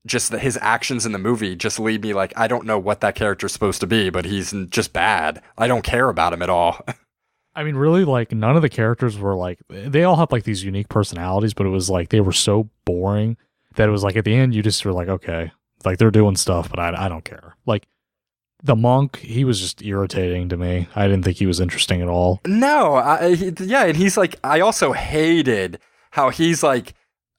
just his actions in the movie just leave me like, I don't know what that character's supposed to be, but he's just bad. I don't care about him at all. I mean, really, like, none of the characters were like, they all have like these unique personalities, but it was like, they were so boring that it was like, at the end, you just were like, okay, like, they're doing stuff, but I don't care. Like, the monk, he was just irritating to me. I didn't think he was interesting at all. No, and he's like, I also hated how he's like,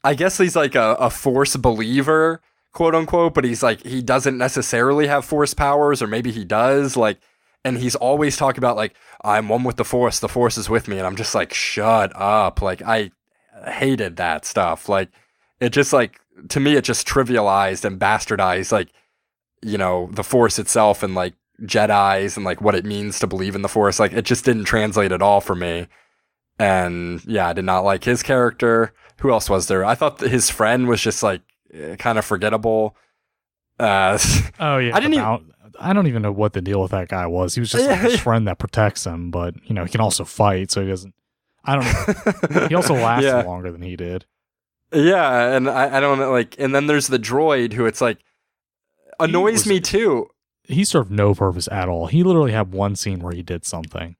I guess he's like a Force believer, quote unquote, but he's like, he doesn't necessarily have Force powers, or maybe he does, like, and he's always talking about, like, I'm one with the Force is with me, and I'm just like, shut up. Like, I hated that stuff. Like, it just, like, to me, it just trivialized and bastardized, like, you know, the Force itself and, like, Jedis and, like, what it means to believe in the Force. Like, it just didn't translate at all for me. And yeah, I did not like his character. Who else was there? I thought that his friend was just, like, kind of forgettable. Oh yeah, I don't even know what the deal with that guy was. He was just like his friend that protects him, but, you know, he can also fight, so he doesn't. I don't know. He also lasted longer than he did. Yeah, and I don't know, like, and then there's the droid who it's like annoys me too. He served no purpose at all. He literally had one scene where he did something.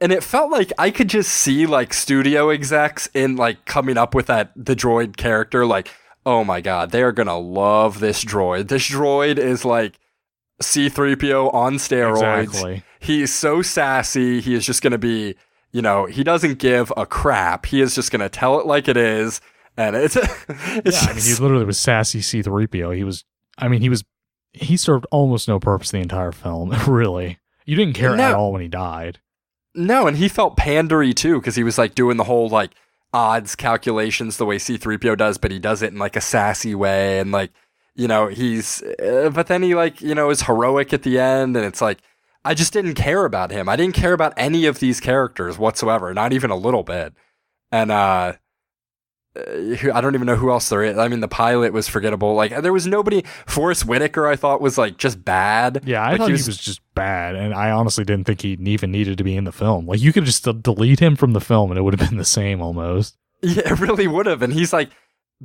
And it felt like I could just see, like, studio execs in, like, coming up with the droid character, like, oh my god, they're gonna love this droid. This droid is like C-3PO on steroids. Exactly. He's so sassy. He is just gonna be, you know, he doesn't give a crap. He is just gonna tell it like it is. And it's I mean, he literally was sassy C-3PO. He served almost no purpose the entire film, really. You didn't care at all when he died. No, and he felt pandery too, because he was, like, doing the whole, like, odds calculations the way C-3PO does, but he does it in, like, a sassy way, and, like, you know, but then he, like, you know, is heroic at the end, and it's like, I just didn't care about him. I didn't care about any of these characters whatsoever, not even a little bit. And I don't even know who else there is. I mean, the pilot was forgettable. Like, there was nobody. Forrest Whitaker, I thought, was, like, just bad. Yeah, I thought he was just bad, and I honestly didn't think he even needed to be in the film. Like, you could just delete him from the film, and it would have been the same almost. Yeah, it really would have. And he's, like,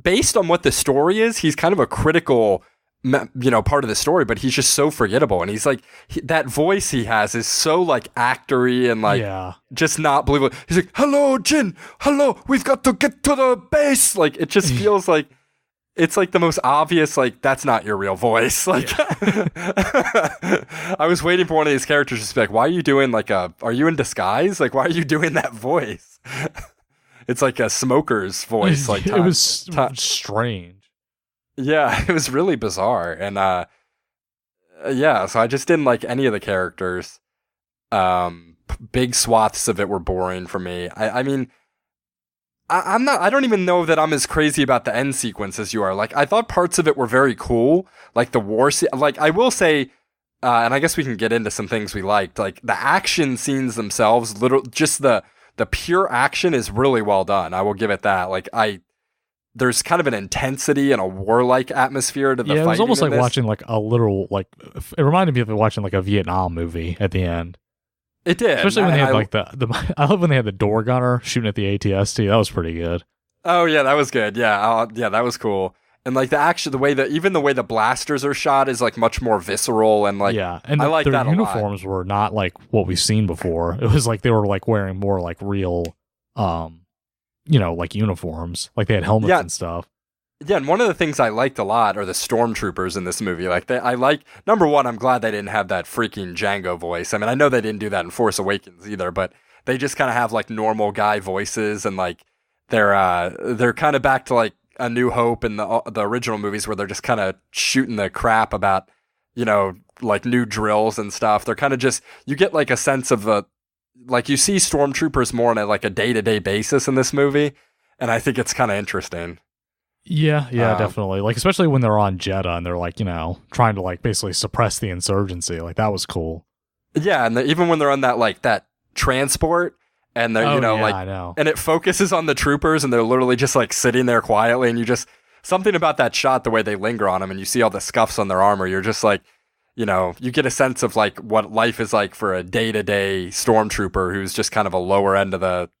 based on what the story is, he's kind of a critical, you know, part of the story, but he's just so forgettable. And he's like, that voice he has is so, like, actory and, like, just not believable. He's like, hello, Jyn, hello, we've got to get to the base. Like, it just feels like, it's like the most obvious, like, that's not your real voice. Like, I was waiting for one of these characters to be like, why are you doing, like, are you in disguise? Like, why are you doing that voice? it's like a smoker's voice. Like it was strange. Yeah, it was really bizarre. And yeah, so I just didn't like any of the characters. Big swaths of it were boring for me. I mean, I don't even know that I'm as crazy about the end sequence as you are. Like, I thought parts of it were very cool. Like the war scene, like I will say, and I guess we can get into some things we liked. Like the action scenes themselves, just the pure action is really well done. I will give it that. Like there's kind of an intensity and a warlike atmosphere to the fighting. Yeah, it was almost like this. watching like a literal, like, it reminded me of watching like a Vietnam movie at the end. It did. Especially when they had like I love when they had the door gunner shooting at the ATST. That was pretty good. Oh yeah, that was good. Yeah, yeah, that was cool. And like the action, the way the blasters are shot is like much more visceral and like yeah. And I like their that uniforms were not like what we've seen before. It was like they were like wearing more like real, like uniforms. Like they had helmets and stuff. Yeah, and one of the things I liked a lot are the stormtroopers in this movie. Like, number one, I'm glad they didn't have that freaking Django voice. I mean, I know they didn't do that in Force Awakens either, but they just kind of have like normal guy voices, and like they're kind of back to like A New Hope and the original movies where they're just kind of shooting the crap about, like new drills and stuff. They're kind of just, you get like a sense of like you see stormtroopers more on a day-to-day basis in this movie, and I think it's kind of interesting. Yeah, definitely. Like, especially when they're on Jeddah and they're like, trying to like basically suppress the insurgency. Like, that was cool. Yeah, and even when they're on that transport and they're, I know. And it focuses on the troopers and they're literally just like sitting there quietly, and something about that shot, the way they linger on them and you see all the scuffs on their armor, you're just like, you get a sense of like what life is like for a day-to-day stormtrooper who's just kind of a lower end of the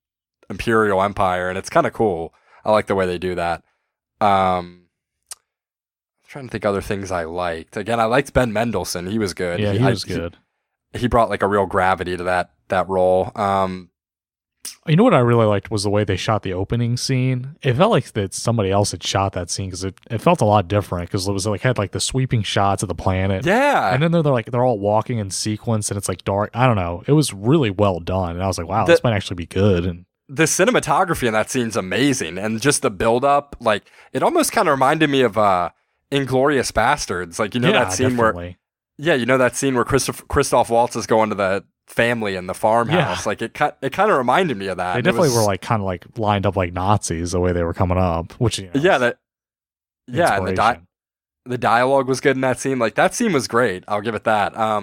Imperial Empire, and it's kind of cool. I like the way they do that. I'm trying to think other things I liked. Again, I liked Ben Mendelsohn. He was good. Yeah, he was good. He brought like a real gravity to that role. You know what I really liked was the way they shot the opening scene. It felt like that somebody else had shot that scene because it felt a lot different because it was like had like the sweeping shots of the planet. Yeah, and then they're all walking in sequence and it's like dark. I don't know. It was really well done, and I was like, wow, this might actually be good. And the cinematography in that scene's amazing, and just the build up, like it almost kind of reminded me of Inglourious Bastards. Like that scene definitely. where Christoph Waltz is going to the family in the farmhouse. Yeah. Like it kind of reminded me of that. They definitely were like kind of like lined up like Nazis the way they were coming up, which and the dialogue was good in that scene. Like that scene was great. I'll give it that. I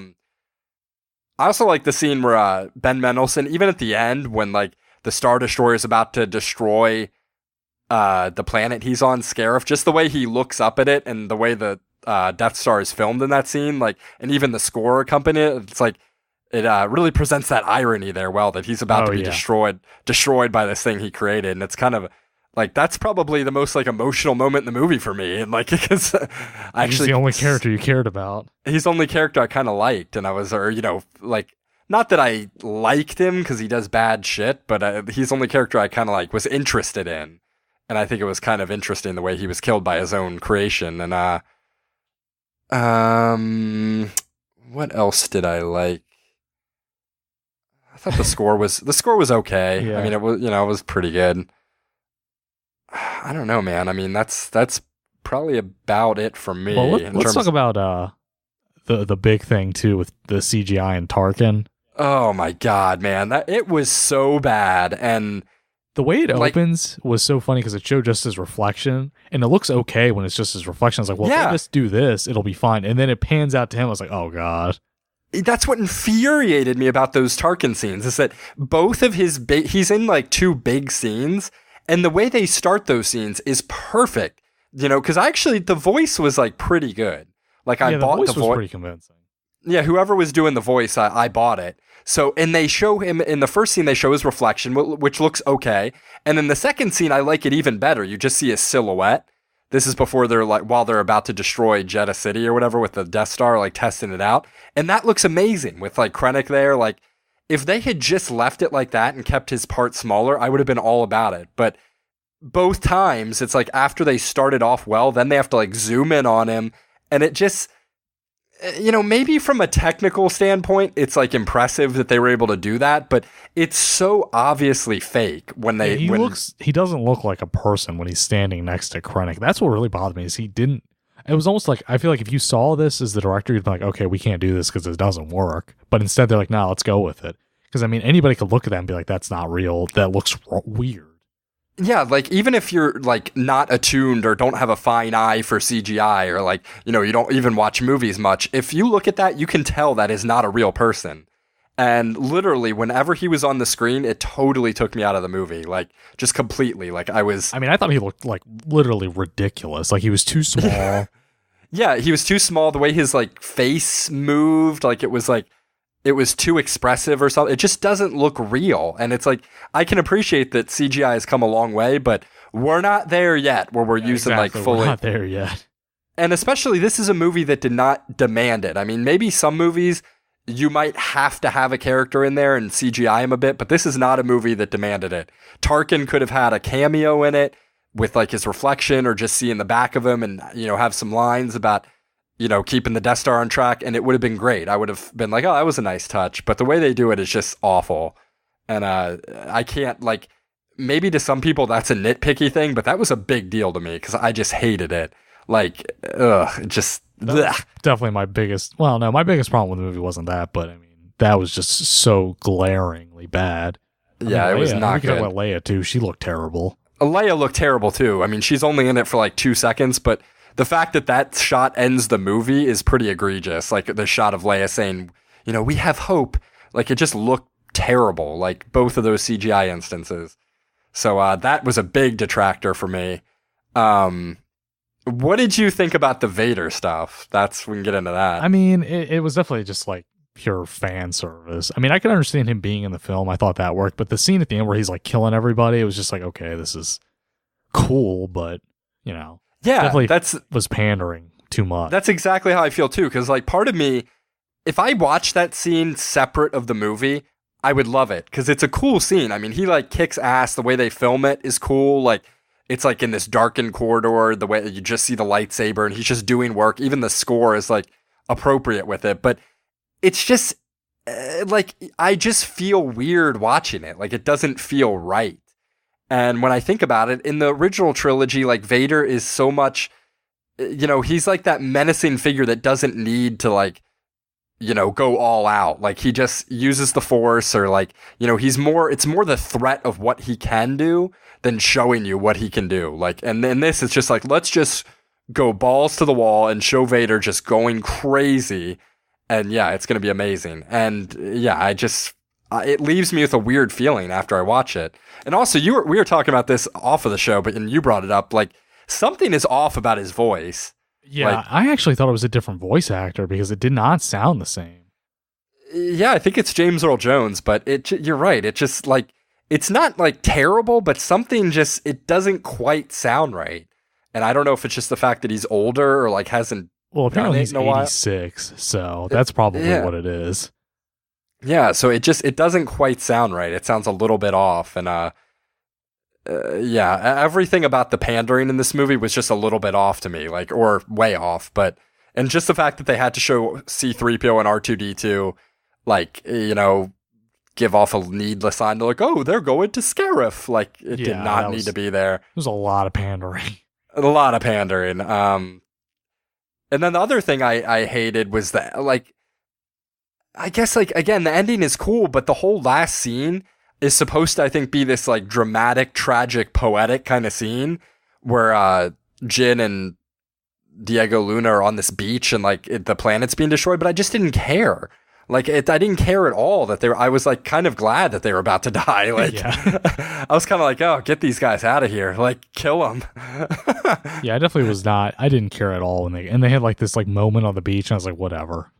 also like the scene where Ben Mendelsohn, even at the end when like the Star Destroyer is about to destroy the planet he's on, Scarif, just the way he looks up at it and the way the Death Star is filmed in that scene, like, and even the score accompanying it, it's like it really presents that irony there well, that he's about to be destroyed by this thing he created, and it's kind of like that's probably the most like emotional moment in the movie for me, and like because he's the only character you cared about. He's the only character I kind of liked, and I was, like. Not that I liked him because he does bad shit, but he's the only character I kind of like was interested in, and I think it was kind of interesting the way he was killed by his own creation. And what else did I like? I thought the score was okay. Yeah. I mean, it was it was pretty good. I don't know, man. I mean, that's probably about it for me. Well, let's talk about the big thing too with the CGI and Tarkin. Oh my god, man. It was so bad, and the way it opens was so funny because it showed just his reflection, and it looks okay when it's just his reflection. I was like, well, if they just do this, it'll be fine. And then it pans out to him. I was like, oh god. That's what infuriated me about those Tarkin scenes, is that both of he's in like two big scenes, and the way they start those scenes is perfect. Because actually the voice was like pretty good. Like I bought the voice. Was pretty convincing. Yeah, whoever was doing the voice, I bought it. So, and they show him in the first scene, they show his reflection, which looks okay. And then the second scene, I like it even better. You just see his silhouette. This is before while they're about to destroy Jeddah City or whatever with the Death Star, like testing it out. And that looks amazing with like Krennic there. Like if they had just left it like that and kept his part smaller, I would have been all about it. But both times it's like after they started off well, then they have to like zoom in on him. And it just, maybe from a technical standpoint, it's like impressive that they were able to do that, but it's so obviously fake when they. He doesn't look like a person when he's standing next to Krennic. That's what really bothered me. Is he didn't. It was almost like I feel like if you saw this as the director, you'd be like, okay, we can't do this because it doesn't work. But instead, they're like, no, let's go with it. Because I mean, anybody could look at that and be like, that's not real. That looks weird. Yeah, like even if you're like not attuned or don't have a fine eye for CGI or like, you don't even watch movies much, if you look at that, you can tell that is not a real person. And literally, whenever he was on the screen, it totally took me out of the movie, like just completely. Like I mean, I thought he looked like literally ridiculous. Like he was too small. Yeah, he was too small. The way his like face moved, like it was too expressive or something. It just doesn't look real. And it's like, I can appreciate that CGI has come a long way, but we're not there yet where we're using exactly. like fully. We're not there yet. And especially, this is a movie that did not demand it. I mean, maybe some movies you might have to have a character in there and CGI him a bit, but this is not a movie that demanded it. Tarkin could have had a cameo in it with like his reflection or just seeing the back of him and, have some lines about, keeping the Death Star on track, and it would have been great. I would have been like, oh, that was a nice touch. But the way they do it is just awful. And I can't, like, maybe to some people that's a nitpicky thing, but that was a big deal to me because I just hated it. Like, Definitely my biggest, my biggest problem with the movie wasn't that, but I mean, that was just so glaringly bad. It was not good. We could talk about Leia too. She looked terrible. Leia looked terrible too. I mean, she's only in it for like 2 seconds, but the fact that shot ends the movie is pretty egregious. Like the shot of Leia saying, we have hope. Like it just looked terrible. Like both of those CGI instances. So that was a big detractor for me. What did you think about the Vader stuff? We can get into that. I mean, it was definitely just like pure fan service. I mean, I can understand him being in the film. I thought that worked. But the scene at the end where he's like killing everybody, it was just like, okay, this is cool, but yeah, definitely was pandering too much. That's exactly how I feel too. Because like part of me, if I watched that scene separate of the movie, I would love it because it's a cool scene. I mean, he like kicks ass. The way they film it is cool. Like it's like in this darkened corridor, the way you just see the lightsaber and he's just doing work. Even the score is like appropriate with it, but it's just like I just feel weird watching it. Like it doesn't feel right. And when I think about it, in the original trilogy, like Vader is so much, he's like that menacing figure that doesn't need to like, go all out. Like he just uses the Force or like, it's more the threat of what he can do than showing you what he can do. Like, and then this is just like, let's just go balls to the wall and show Vader just going crazy. And yeah, it's going to be amazing. And yeah, it leaves me with a weird feeling after I watch it. And also, we were talking about this off of the show, and you brought it up. Like, something is off about his voice. Yeah, like, I actually thought it was a different voice actor because it did not sound the same. Yeah, I think it's James Earl Jones, but you're right. It just, like, it's not, like, terrible, but something it doesn't quite sound right. And I don't know if it's just the fact that he's older or, like, hasn't. Well, apparently he's 86, so that's probably what it is. Yeah, so it doesn't quite sound right. It sounds a little bit off, and everything about the pandering in this movie was just a little bit off to me, like, or way off. And just the fact that they had to show C-3PO and R2-D2, like, give off a needless sign to like, oh, they're going to Scarif. Like, it did not need to be there. There's a lot of pandering. A lot of pandering. And then the other thing I hated was that, like, I guess, like, again, the ending is cool, but the whole last scene is supposed to, I think, be this, like, dramatic, tragic, poetic kind of scene where Jin and Diego Luna are on this beach and, like, the planet's being destroyed, but I just didn't care. Like, I didn't care at all that I was, like, kind of glad that they were about to die. Like, I was kind of like, oh, get these guys out of here. Like, kill them. Yeah, I definitely was not. I didn't care at all when they had, like, this, like, moment on the beach, and I was like, whatever.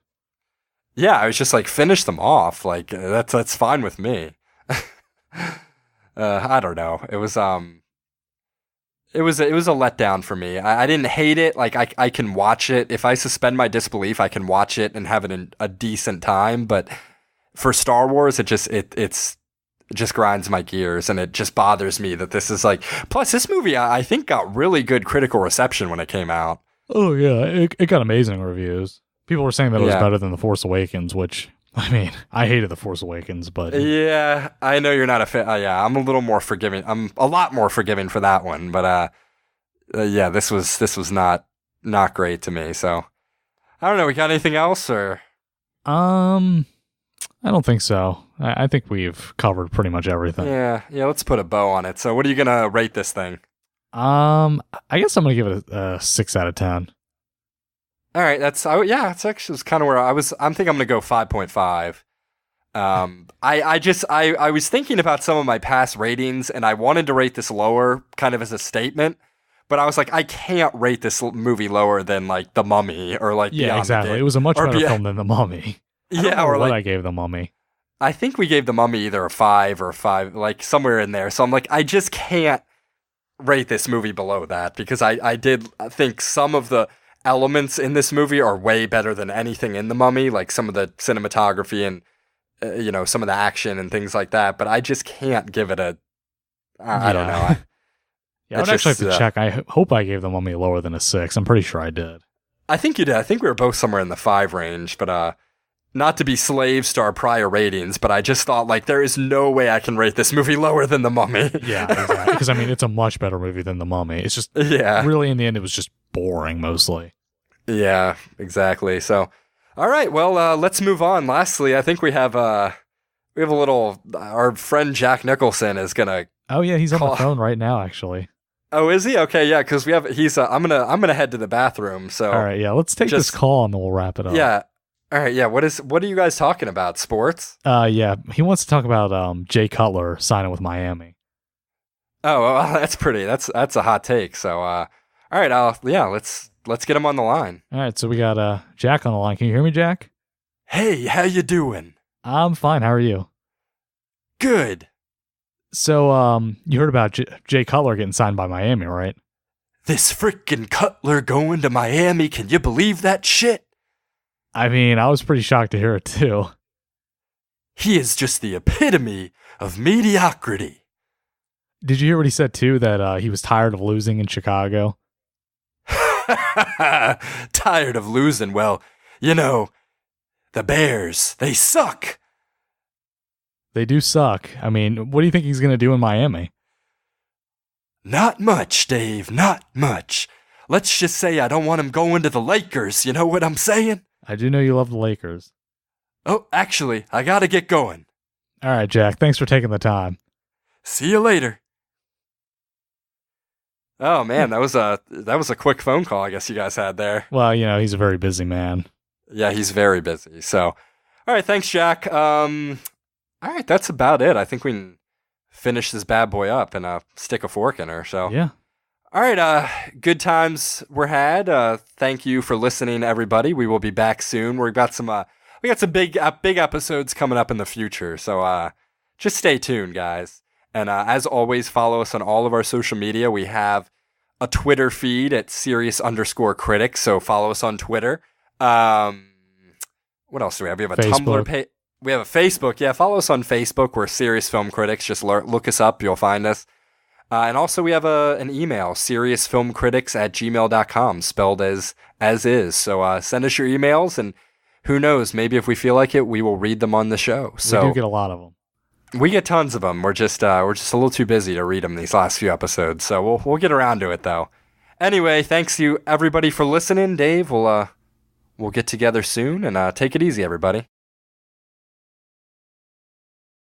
Yeah, I was just like, finish them off. Like, that's fine with me. I don't know. It was a letdown for me. I didn't hate it. Like, I can watch it. If I suspend my disbelief, I can watch it and have a decent time. But for Star Wars, it just grinds my gears, and it just bothers me that this is like. Plus, this movie I think got really good critical reception when it came out. Oh yeah, it got amazing reviews. People were saying that it was Yeah. better than The Force Awakens, which, I mean, I hated The Force Awakens, but Yeah, I know you're not a fan. Yeah, I'm a little more forgiving. I'm a lot more forgiving for that one, but yeah, this was not great to me. So I don't know. We got anything else or? I don't think so. I think we've covered pretty much everything. Yeah. Let's put a bow on it. So what are you gonna rate this thing? I guess I'm gonna give it a 6 out of 10. All right, that's actually kind of where I was. I'm gonna go 5.5. I was thinking about some of my past ratings, and I wanted to rate this lower, kind of as a statement. But I was like, I can't rate this movie lower than like The Mummy or like Yeah, Beyond the exactly. Gate. It was a much Or better Be- film than The Mummy. I don't Yeah, know or what like I gave The Mummy. I think we gave The Mummy either a 5 or 5, like somewhere in there. So I'm like, I just can't rate this movie below that because I did think some of the elements in this movie are way better than anything in The Mummy, like some of the cinematography and some of the action and things like that. But I just can't give it a. I don't know. Yeah, I would actually have to check. I hope I gave The Mummy lower than a 6. I'm pretty sure I did. I think you did. I think we were both somewhere in the 5 range, but not to be slaves to our prior ratings, but I just thought like there is no way I can rate this movie lower than The Mummy. Yeah, exactly. Because I mean, it's a much better movie than The Mummy. It's just really in the end, it was just boring mostly. Yeah, exactly. So, all right. Well, let's move on. Lastly, I think we have a little. Our friend Jack Nicholson is gonna. Oh yeah, he's on the phone right now, actually. Oh, is he? Okay, yeah. Because we have. He's. I'm gonna head to the bathroom. So. All right. Yeah. Let's take this call and then we'll wrap it up. Yeah. All right. Yeah. What are you guys talking about? Sports? Yeah. He wants to talk about Jay Cutler signing with Miami. Oh, well, that's pretty. That's a hot take. So, all right. Let's get him on the line. All right. So we got Jack on the line. Can you hear me, Jack? Hey, how you doing? I'm fine. How are you? Good. So, you heard about Jay Cutler getting signed by Miami, right? This frickin' Cutler going to Miami. Can you believe that shit? I mean, I was pretty shocked to hear it too. He is just the epitome of mediocrity. Did you hear what he said too? That he was tired of losing in Chicago. Tired of losing? Well, the Bears, they suck. They do suck. I mean, what do you think he's going to do in Miami? Not much, Dave, not much. Let's just say I don't want him going to the Lakers, you know what I'm saying? I do know you love the Lakers. Oh, actually, I gotta get going. All right, Jack, thanks for taking the time. See you later. Oh man, that was a quick phone call I guess you guys had there. Well, he's a very busy man. Yeah, he's very busy. So, all right, thanks, Jack. All right, that's about it. I think we can finish this bad boy up and stick a fork in her. So yeah. All right, good times were had. Thank you for listening, everybody. We will be back soon. We got some big episodes coming up in the future. So just stay tuned, guys. And as always, follow us on all of our social media. We have a Twitter feed at serious_critics. So follow us on Twitter. What else do we have? We have a Tumblr page. We have a Facebook. Yeah, follow us on Facebook. We're Serious Film Critics. Just look us up. You'll find us. And also we have an email, seriousfilmcritics@gmail.com, spelled as is. So send us your emails, and who knows, maybe if we feel like it, we will read them on the show. So we do get a lot of them. We get tons of them. We're just a little too busy to read them these last few episodes. So we'll get around to it though. Anyway, thanks to everybody for listening. Dave, we'll get together soon, and take it easy, everybody.